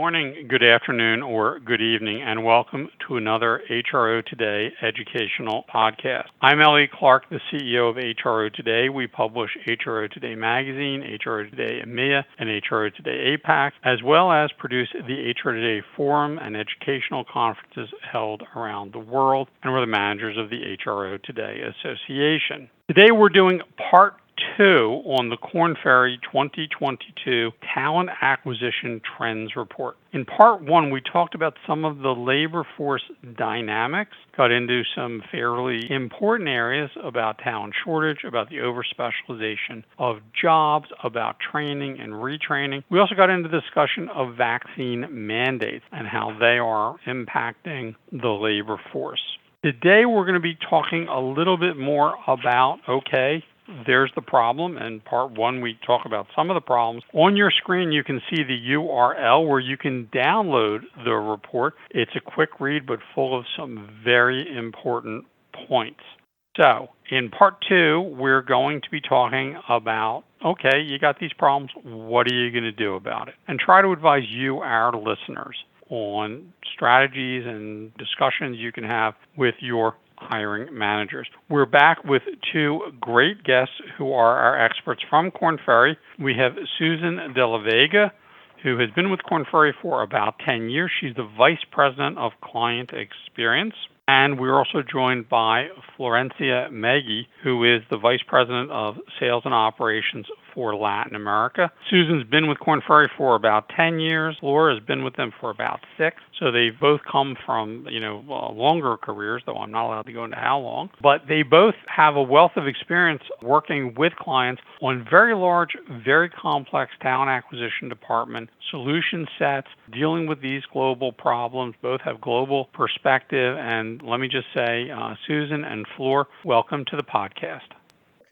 morning, good afternoon, or good evening, and welcome to another HRO Today educational podcast. I'm Elliot Clark, the CEO of HRO Today. We publish HRO Today Magazine, HRO Today EMEA, and HRO Today APAC, as well as produce the HRO Today Forum and educational conferences held around the world, and we're the managers of the HRO Today Association. Today we're doing part 2 on the Korn Ferry 2022 Talent Acquisition Trends Report. In part 1, we talked about some of the labor force dynamics, got into some fairly important areas about talent shortage, about the overspecialization of jobs, about training and retraining. We also got into discussion of vaccine mandates and how they are impacting the labor force. Today we're going to be talking a little bit more about, there's the problem. In part 1, we talk about some of the problems. On your screen, you can see the URL where you can download the report. It's a quick read, but full of some very important points. So, in part 2, we're going to be talking about, you got these problems. What are you going to do about it? And try to advise you, our listeners, on strategies and discussions you can have with your hiring managers. We're back with 2 great guests who are our experts from Korn Ferry. We have Susan De La Vega, who has been with Korn Ferry for about 10 years. She's the Vice President of Client Experience. And we're also joined by Florencia Megy, who is the Vice President of Sales and Operations for Latin America. Susan's been with Korn Ferry for about 10 years. Laura has been with them for about 6. So they both come from, longer careers, though I'm not allowed to go into how long. But they both have a wealth of experience working with clients on very large, very complex talent acquisition department solution sets, dealing with these global problems. Both have global perspective. And let me just say, Susan and Flor, welcome to the podcast.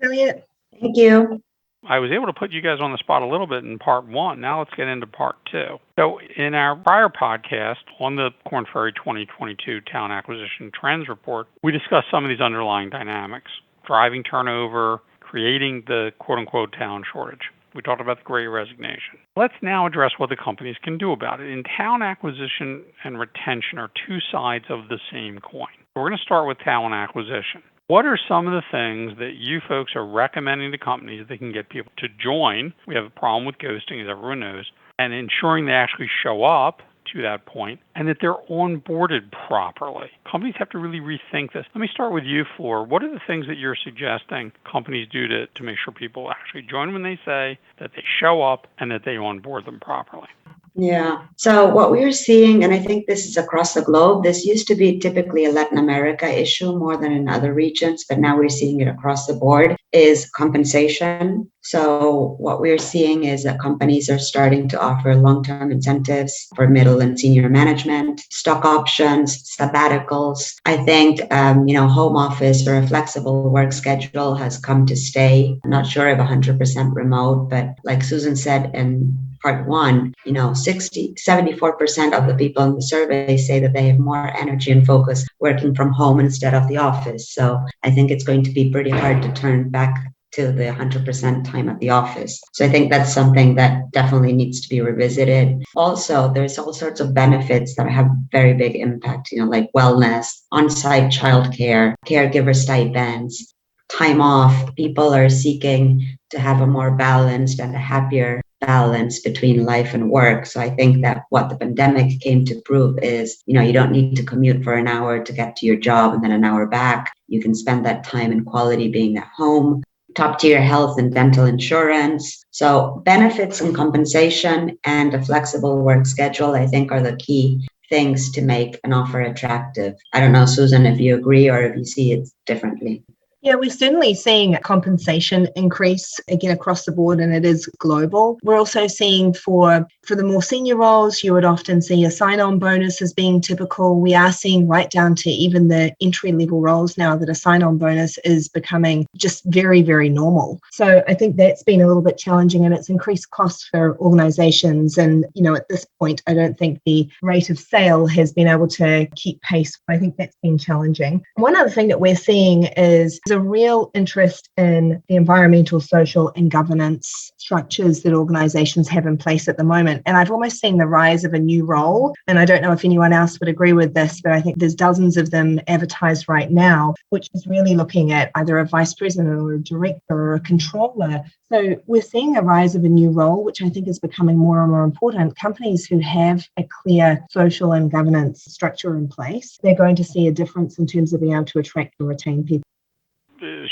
Elliot, thank you. I was able to put you guys on the spot a little bit in part 1. Now let's get into part 2. So in our prior podcast on the Korn Ferry 2022 Talent Acquisition Trends Report, we discussed some of these underlying dynamics, driving turnover, creating the quote-unquote talent shortage. We talked about the Great Resignation. Let's now address what the companies can do about it. In talent acquisition and retention are 2 sides of the same coin. We're going to start with talent acquisition. What are some of the things that you folks are recommending to companies that can get people to join? We have a problem with ghosting, as everyone knows, and ensuring they actually show up to that point and that they're onboarded properly. Companies have to really rethink this. Let me start with you, Flor. What are the things that you're suggesting companies do to make sure people actually join when they say, that they show up, and that they onboard them properly? Yeah. So what we're seeing, and I think this is across the globe, this used to be typically a Latin America issue more than in other regions, but now we're seeing it across the board, is compensation. So what we're seeing is that companies are starting to offer long-term incentives for middle and senior management, stock options, sabbaticals. I think, home office or a flexible work schedule has come to stay. I'm not sure if 100% remote, but like Susan said in part 1, 74% of the people in the survey say that they have more energy and focus working from home instead of the office. So I think it's going to be pretty hard to turn back to the 100% time at the office. So I think that's something that definitely needs to be revisited. Also, there's all sorts of benefits that have very big impact, like wellness, on-site childcare, caregiver stipends, time off. People are seeking to have a more balanced and a happier balance between life and work. So I think that what the pandemic came to prove is, you don't need to commute for an hour to get to your job and then an hour back. You can spend that time in quality being at home. Top tier health and dental insurance. So benefits and compensation and a flexible work schedule, I think, are the key things to make an offer attractive. I don't know, Susan, if you agree or if you see it differently. Yeah, we're certainly seeing compensation increase again across the board, and it is global. We're also seeing for the more senior roles, you would often see a sign-on bonus as being typical. We are seeing right down to even the entry-level roles now that a sign-on bonus is becoming just very, very normal. So I think that's been a little bit challenging, and it's increased costs for organizations. And, at this point, I don't think the rate of sale has been able to keep pace. I think that's been challenging. One other thing that we're seeing is There's a real interest in the environmental, social, and governance structures that organizations have in place at the moment. And I've almost seen the rise of a new role. And I don't know if anyone else would agree with this, but I think there's dozens of them advertised right now, which is really looking at either a vice president or a director or a controller. So we're seeing a rise of a new role, which I think is becoming more and more important. Companies who have a clear social and governance structure in place, they're going to see a difference in terms of being able to attract and retain people.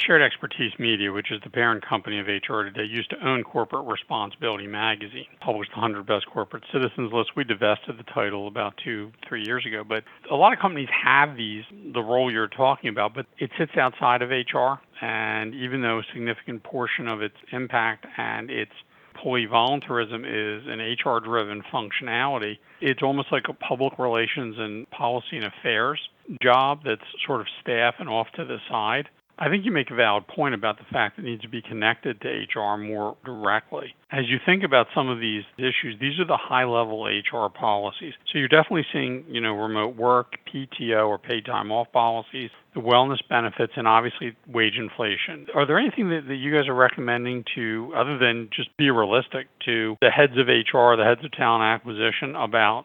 Shared Expertise Media, which is the parent company of HR Today, used to own Corporate Responsibility magazine, published the 100 Best Corporate Citizens list. We divested the title about 2-3 years ago. But a lot of companies have the role you're talking about, but it sits outside of HR. And even though a significant portion of its impact and its employee volunteerism is an HR-driven functionality, it's almost like a public relations and policy and affairs job that's sort of staff and off to the side. I think you make a valid point about the fact that it needs to be connected to HR more directly. As you think about some of these issues, these are the high-level HR policies. So you're definitely seeing, remote work, PTO or paid time off policies, the wellness benefits, and obviously wage inflation. Are there anything that you guys are recommending to, other than just be realistic, to the heads of HR, the heads of talent acquisition about,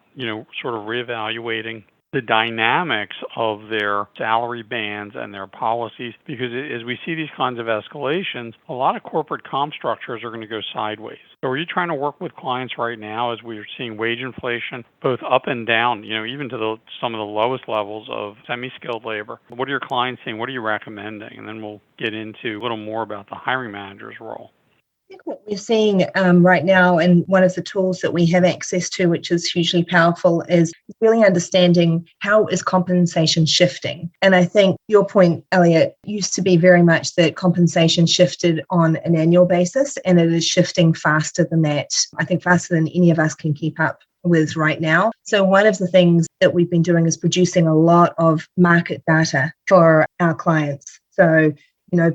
sort of reevaluating the dynamics of their salary bands and their policies? Because as we see these kinds of escalations, a lot of corporate comp structures are going to go sideways. So are you trying to work with clients right now as we're seeing wage inflation both up and down, even to some of the lowest levels of semi-skilled labor? What are your clients saying? What are you recommending? And then we'll get into a little more about the hiring manager's role. I think what we're seeing right now, and one of the tools that we have access to, which is hugely powerful, is really understanding how is compensation shifting. And I think your point, Elliot, used to be very much that compensation shifted on an annual basis, and it is shifting faster than that. I think faster than any of us can keep up with right now. So one of the things that we've been doing is producing a lot of market data for our clients. So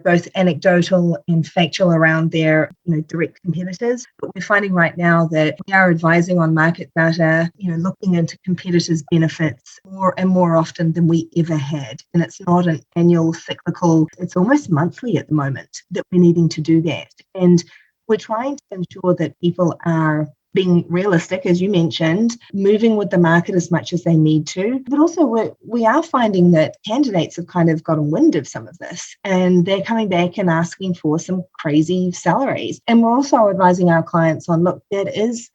both anecdotal and factual around their, direct competitors. But we're finding right now that we are advising on market data, looking into competitors' benefits more and more often than we ever had. And it's not an annual cyclical, it's almost monthly at the moment that we're needing to do that. And we're trying to ensure that people are being realistic, as you mentioned, moving with the market as much as they need to. But also we are finding that candidates have kind of gotten wind of some of this, and they're coming back and asking for some crazy salaries. And we're also advising our clients on, look, that is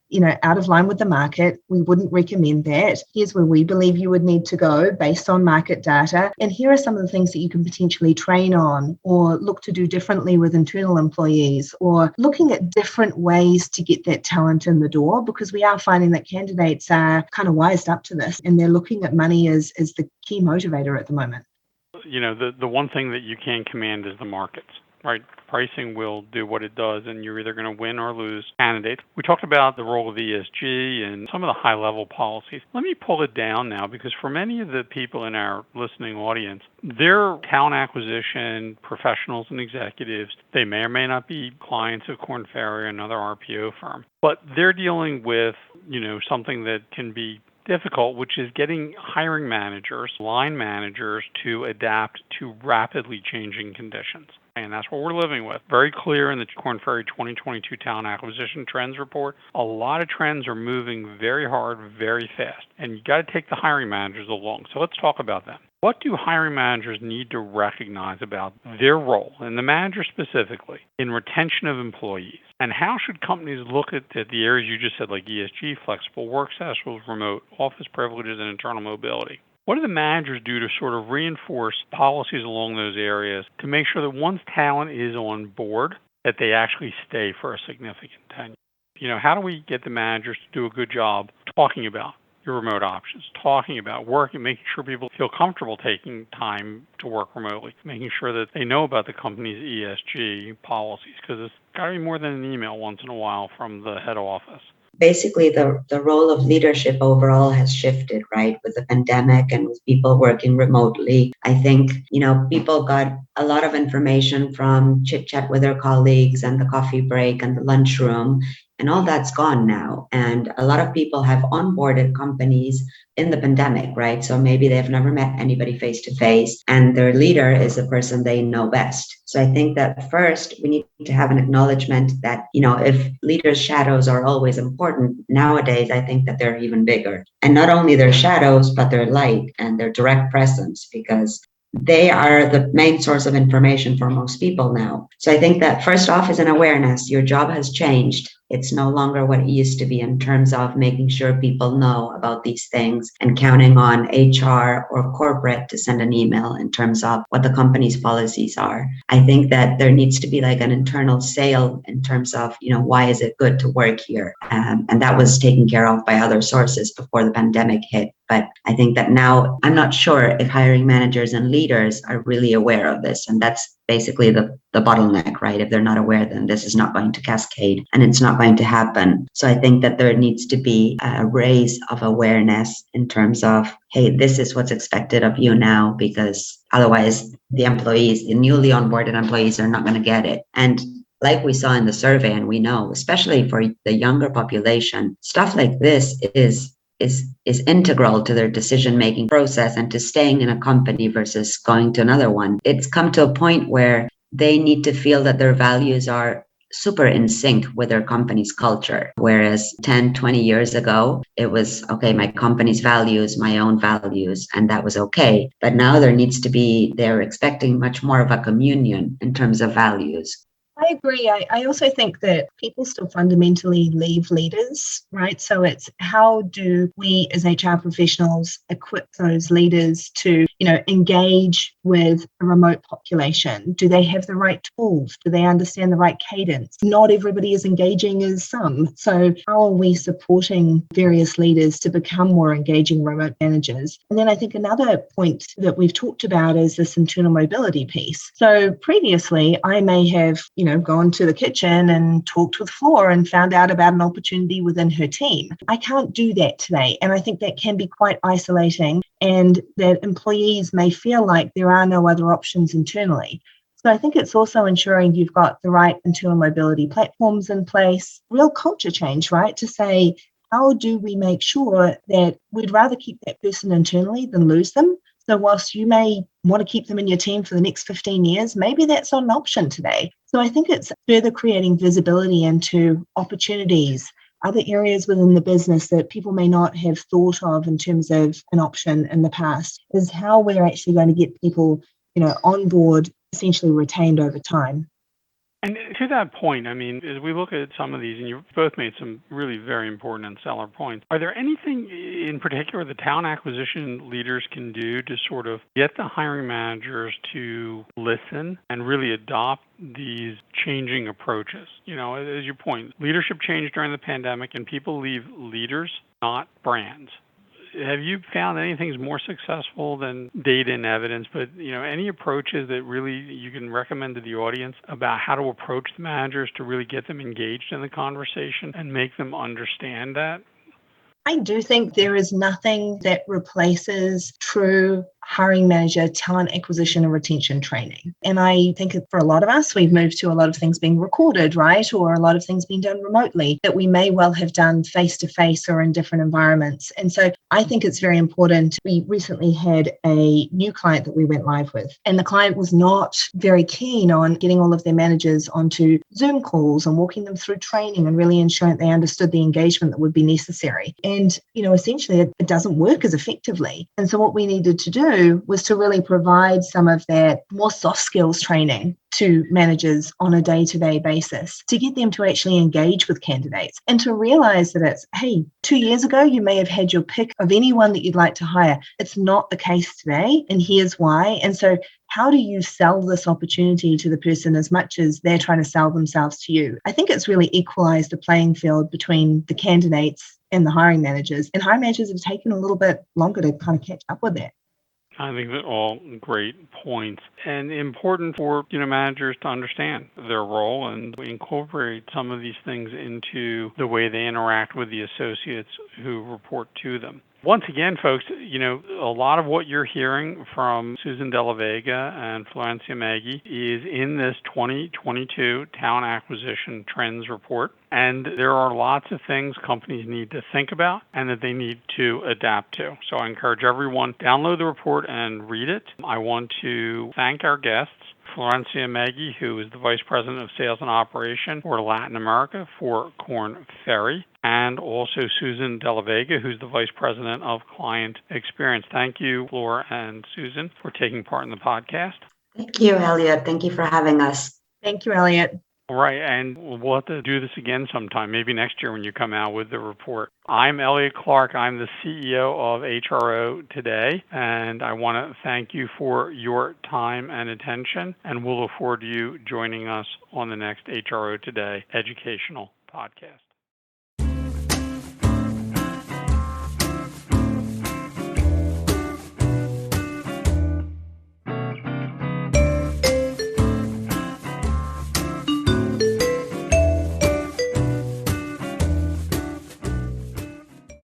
out of line with the market. We wouldn't recommend that. Here's where we believe you would need to go based on market data. And here are some of the things that you can potentially train on or look to do differently with internal employees, or looking at different ways to get that talent in the door, because we are finding that candidates are kind of wised up to this and they're looking at money as the key motivator at the moment. The one thing that you can command is the markets. Right, pricing will do what it does, and you're either going to win or lose candidates. We talked about the role of ESG and some of the high-level policies. Let me pull it down now, because for many of the people in our listening audience, they're talent acquisition professionals and executives. They may or may not be clients of Korn Ferry, another RPO firm, but they're dealing with, something that can be difficult, which is getting hiring managers, line managers to adapt to rapidly changing conditions. And that's what we're living with. Very clear in the Korn Ferry 2022 Talent Acquisition Trends Report. A lot of trends are moving very hard, very fast. And you got to take the hiring managers along. So let's talk about them. What do hiring managers need to recognize about their role, and the manager specifically, in retention of employees? And how should companies look at the areas you just said, like ESG, flexible work schedules, remote office privileges, and internal mobility? What do the managers do to sort of reinforce policies along those areas to make sure that once talent is on board, that they actually stay for a significant tenure? How do we get the managers to do a good job talking about your remote options, talking about working, making sure people feel comfortable taking time to work remotely, making sure that they know about the company's ESG policies, because it's got to be more than an email once in a while from the head office. Basically, the role of leadership overall has shifted, right? With the pandemic and with people working remotely. I think, people got a lot of information from chit chat with their colleagues and the coffee break and the lunchroom. And all that's gone now. And a lot of people have onboarded companies in the pandemic, right? So maybe they've never met anybody face to face, and their leader is the person they know best. So I think that first we need to have an acknowledgement that, if leaders' shadows are always important, nowadays I think that they're even bigger. And not only their shadows, but their light and their direct presence, because they are the main source of information for most people now. So I think that first off is an awareness. Your job has changed. It's no longer what it used to be in terms of making sure people know about these things and counting on HR or corporate to send an email in terms of what the company's policies are. I think that there needs to be like an internal sale in terms of, why is it good to work here? And that was taken care of by other sources before the pandemic hit. But I think that now I'm not sure if hiring managers and leaders are really aware of this. And that's basically the bottleneck, right? If they're not aware, then this is not going to cascade and it's not going to happen. So I think that there needs to be a raise of awareness in terms of, hey, this is what's expected of you now, because otherwise the newly onboarded employees are not going to get it. And like we saw in the survey, and we know, especially for the younger population, stuff like this is integral to their decision-making process and to staying in a company versus going to another one. It's come to a point where they need to feel that their values are super in sync with their company's culture. Whereas 10, 20 years ago, it was, okay, my company's values, my own values, and that was okay. But now they're expecting much more of a communion in terms of values. I agree. I also think that people still fundamentally leave leaders, right? So it's how do we as HR professionals equip those leaders to, engage with a remote population? Do they have the right tools? Do they understand the right cadence? Not everybody is engaging as some. So how are we supporting various leaders to become more engaging remote managers? And then I think another point that we've talked about is this internal mobility piece. So previously I may have, gone to the kitchen and talked with Flor and found out about an opportunity within her team. I can't do that today. And I think that can be quite isolating, and that employees may feel like there are no other options internally. So I think it's also ensuring you've got the right internal mobility platforms in place, real culture change, right? To say, how do we make sure that we'd rather keep that person internally than lose them? So whilst you may want to keep them in your team for the next 15 years, maybe that's not an option today. So I think it's further creating visibility into opportunities, other areas within the business that people may not have thought of in terms of an option in the past, is how we're actually going to get people, on board, essentially retained over time. And to that point, as we look at some of these, and you've both made some really very important and stellar points, are there anything in particular the talent acquisition leaders can do to sort of get the hiring managers to listen and really adopt these changing approaches? As you point, leadership changed during the pandemic, and people leave leaders, not brands. Have you found anything's more successful than data and evidence, but any approaches that really you can recommend to the audience about how to approach the managers to really get them engaged in the conversation and make them understand that? I do think there is nothing that replaces true hiring manager talent acquisition and retention training. And I think for a lot of us, we've moved to a lot of things being recorded, right? Or a lot of things being done remotely that we may well have done face-to-face or in different environments. And so I think it's very important. We recently had a new client that we went live with, and the client was not very keen on getting all of their managers onto Zoom calls and walking them through training and really ensuring they understood the engagement that would be necessary. And, essentially it doesn't work as effectively. And so what we needed to do was to really provide some of that more soft skills training to managers on a day-to-day basis to get them to actually engage with candidates and to realize that it's, hey, 2 years ago, you may have had your pick of anyone that you'd like to hire. It's not the case today, and here's why. And so how do you sell this opportunity to the person as much as they're trying to sell themselves to you? I think it's really equalized the playing field between the candidates and the hiring managers, and hiring managers have taken a little bit longer to kind of catch up with that. I think they're all great points, and important for managers to understand their role and incorporate some of these things into the way they interact with the associates who report to them. once again, folks, a lot of what you're hearing from Susan Della Vega and Florencia Megy is in this 2022 Talent Acquisition Trends Report. And there are lots of things companies need to think about and that they need to adapt to. So I encourage everyone, download the report and read it. I want to thank our guests, Florencia Megy, who is the Vice President of Sales and Operation for Latin America for Korn Ferry, and also Susan Della Vega, who's the Vice President of Client Experience. Thank you, Flora and Susan, for taking part in the podcast. Thank you, Elliot. Thank you for having us. Thank you, Elliot. All right, and we'll have to do this again sometime, maybe next year when you come out with the report. I'm Elliot Clark. I'm the CEO of HRO Today, and I want to thank you for your time and attention, and we'll look forward to you joining us on the next HRO Today educational podcast.